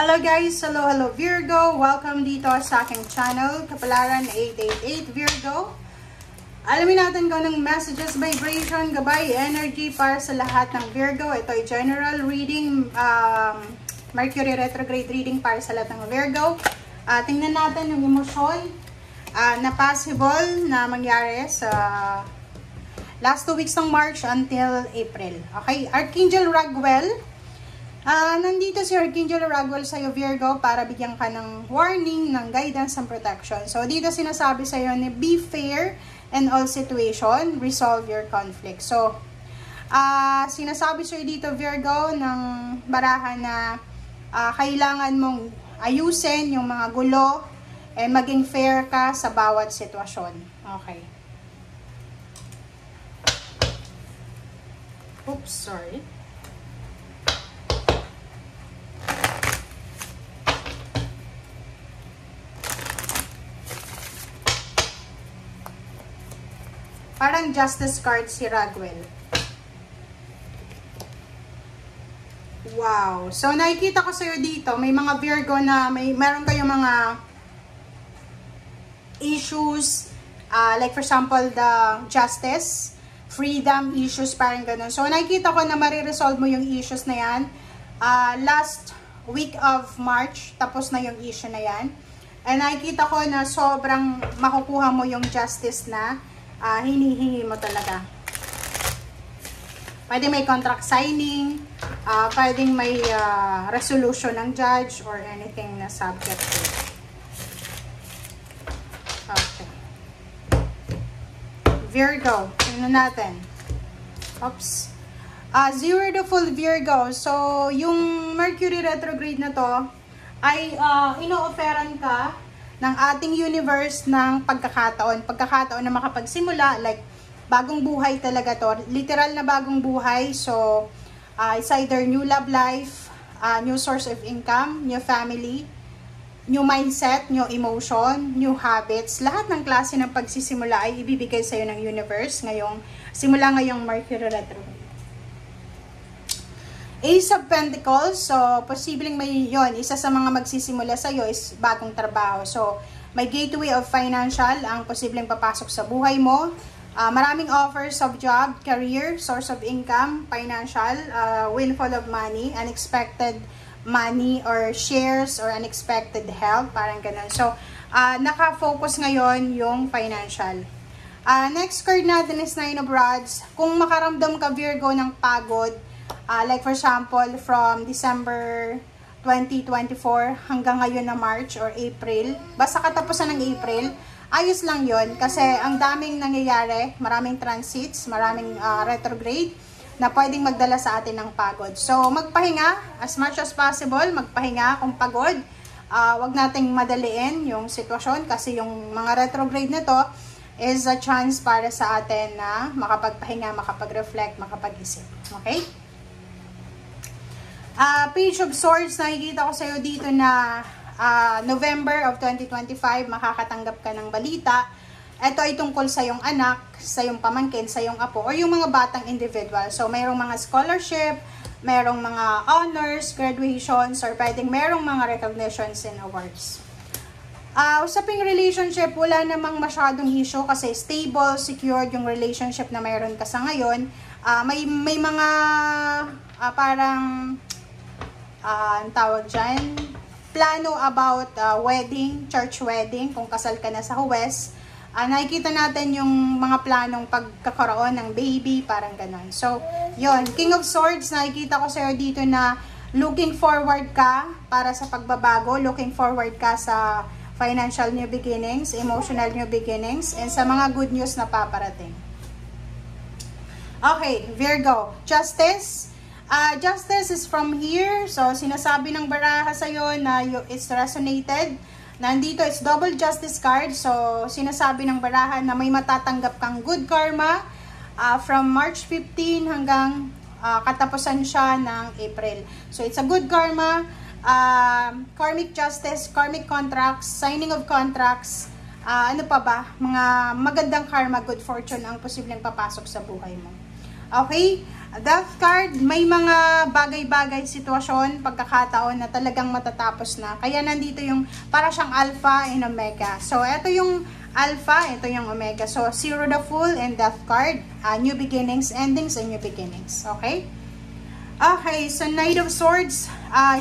Hello guys! Hello Virgo! Welcome dito sa aking channel, Kapalaran 888 Virgo. Alamin natin kung anong messages, vibration, gabay, energy para sa lahat ng Virgo. Ito ay general reading, Mercury retrograde reading para sa lahat ng Virgo. Tingnan natin yung emosyon na possible na mangyari sa last 2 weeks ng March until April. Okay? Archangel Raguel. Nandito si Archangel Raguel sa'yo, Virgo, para bigyan ka ng warning, ng guidance and protection. So, dito sinasabi sa'yo ni be fair in all situation, resolve your conflict. So, sinasabi sa'yo dito, Virgo, ng barahan na kailangan mong ayusin yung mga gulo and maging fair ka sa bawat sitwasyon. Okay. Oops, sorry. Parang justice card si Raguel. Wow. So, nakikita ko sa'yo dito, may mga Virgo na meron kayong mga issues, like for example, the justice, freedom issues, parang ganun. So, nakikita ko na mariresolve mo yung issues na yan. Last week of March, tapos na yung issue na yan. And nakikita ko na sobrang makukuha mo yung justice na hinihingi mo talaga. Pwede may contract signing, pwedeng may resolution ng judge or anything na subject to. Okay. Virgo, tingnan natin. Oops. Zero to full Virgo. So, yung Mercury retrograde na to ay ino-offeran ka ng ating universe ng pagkakataon na makapagsimula, like bagong buhay talaga to, literal na bagong buhay. So it's either new love life, new source of income, new family, new mindset, new emotion, new habits. Lahat ng klase ng pagsisimula ay ibibigay sa'yo ng universe simula ngayong Mercury retrograde. Ace of Pentacles, so posibleng may yon, isa sa mga magsisimula sa iyo is bagong trabaho. So may gateway of financial ang posibleng papasok sa buhay mo. Maraming offers of job, career, source of income, financial, windfall of money, unexpected money or shares or unexpected help, parang ganun. So naka-focus ngayon yung financial. Next card natin is Nine of Rods. Kung makaramdam ka, Virgo, ng pagod, like for example, from December 2024 hanggang ngayon na March or April, basta katapusan ng April, ayos lang yon kasi ang daming nangyayari, maraming transits, maraming retrograde na pwedeng magdala sa atin ng pagod. So, magpahinga as much as possible, magpahinga kung pagod. Wag nating madaliin yung sitwasyon kasi yung mga retrograde na to is a chance para sa atin na makapagpahinga, makapag-reflect, makapag-isip. Okay? Page of Swords, nakikita ko sa'yo dito na November of 2025, makakatanggap ka ng balita. Ito ay tungkol sa iyong anak, sa iyong pamangkin, sa iyong apo, or yung mga batang individual. So, mayroong mga scholarship, mayroong mga honors, graduations, or pwedeng mayroong mga recognitions and awards. Usaping relationship, wala namang masyadong issue kasi stable, secured yung relationship na mayroon ka sa ngayon. May mga parang ang tawag dyan, plano about wedding, church wedding, kung kasal ka na sa Huwes. Nakikita natin yung mga planong pagkakaroon ng baby, parang ganon. So, yon, King of Swords, nakikita ko sa'yo dito na looking forward ka para sa pagbabago, looking forward ka sa financial new beginnings, emotional new beginnings, and sa mga good news na paparating. Okay, Virgo, Justice. Justice is from here. So, sinasabi ng baraha sa'yo na it's resonated. Nandito, it's double justice card. So, sinasabi ng baraha na may matatanggap kang good karma from March 15 hanggang katapusan siya ng April. So, it's a good karma, karmic justice, karmic contracts, signing of contracts, ano pa ba? Mga magandang karma, good fortune ang posibleng papasok sa buhay mo. Okay? Death card, may mga bagay-bagay, sitwasyon, pagkakataon na talagang matatapos na. Kaya nandito yung para siyang alpha and omega. So, ito yung alpha, ito yung omega. So, zero the fool and death card. New beginnings, endings, and new beginnings. Okay? Okay, so Knight of Swords.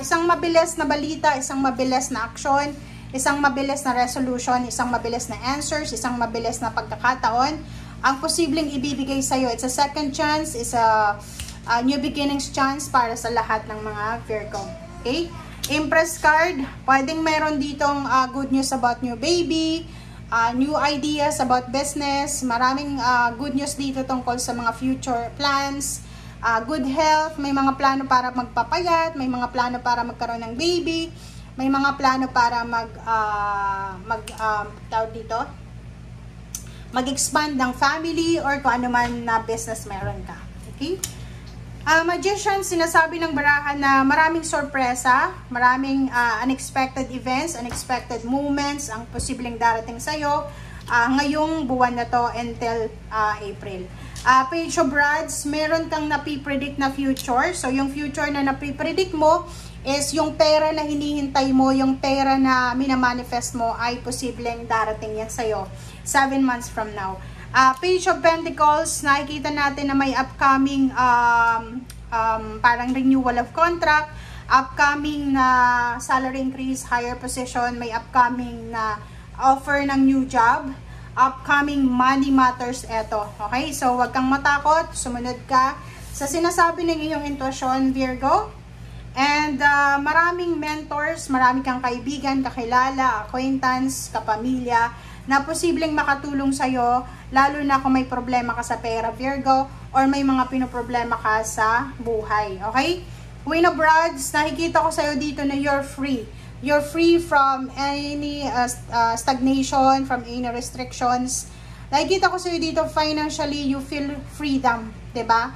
Isang mabilis na balita, isang mabilis na action, isang mabilis na resolution, isang mabilis na answers, isang mabilis na pagkakataon. Ang posibleng ibibigay sa'yo, it's a second chance, it's a new beginnings chance para sa lahat ng mga Virgo. Okay? Empress card, pwedeng meron ditong good news about new baby, new ideas about business, maraming good news dito tungkol sa mga future plans, good health, may mga plano para magpapayat, may mga plano para magkaroon ng baby, may mga plano para tawag dito, mag-expand ng family or kung ano man na business meron ka. Okay? Magician, sinasabi ng barahan na maraming sorpresa, maraming unexpected events, unexpected moments ang posibleng darating sa'yo ngayong buwan na to until April. Page of Rods, meron kang napipredict na future. So, yung future na napipredict mo is yung pera na hinihintay mo, yung pera na minamanifest mo ay posibleng darating yan sa'yo 7 months from now. Page of Pentacles, nakikita natin na may upcoming parang renewal of contract, upcoming na salary increase, higher position, may upcoming na offer ng new job, upcoming money matters eto. Okay? So, wag kang matakot, sumunod ka sa sinasabi ng iyong intuition, Virgo. And maraming mentors, marami kang kaibigan, kakilala, acquaintance, kapamilya, na posibleng makatulong sa'yo, lalo na kung may problema ka sa pera, Virgo, or may mga pinoproblema ka sa buhay. Okay? Queen of Rods, nakikita ko sa'yo dito na you're free. You're free from any stagnation, from any restrictions. Nakikita ko sa'yo dito, financially, you feel freedom. Diba?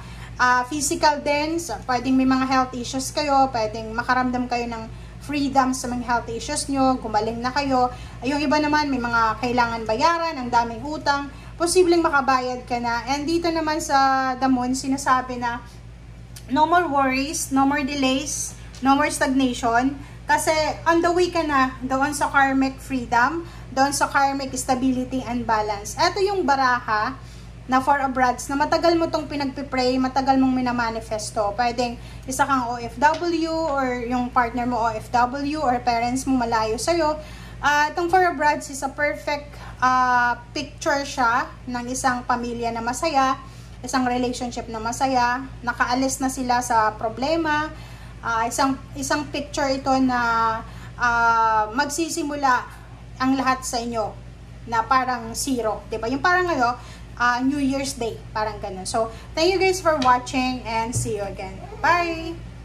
Physical din, so, pwedeng may mga health issues kayo, pwedeng makaramdam kayo ng freedom sa mga health issues nyo, gumaling na kayo. Yung iba naman, may mga kailangan bayaran, ang daming utang, posibleng makabayad ka na. And dito naman sa The Moon, sinasabi na no more worries, no more delays, no more stagnation, kasi on the way ka na doon sa karmic freedom, doon sa karmic stability and balance. Ito yung baraha na Four of Rods, na matagal mo tong pinagpipray, matagal mong minamanifesto. Pwedeng isa kang OFW or yung partner mo OFW or parents mo malayo sa'yo. Itong Four of Rods is a perfect picture siya ng isang pamilya na masaya, isang relationship na masaya, nakaalis na sila sa problema. Isang picture ito na magsisimula ang lahat sa inyo na parang zero. Diba? Yung parang New Year's Day, parang ganun. So, thank you guys for watching and see you again. Bye!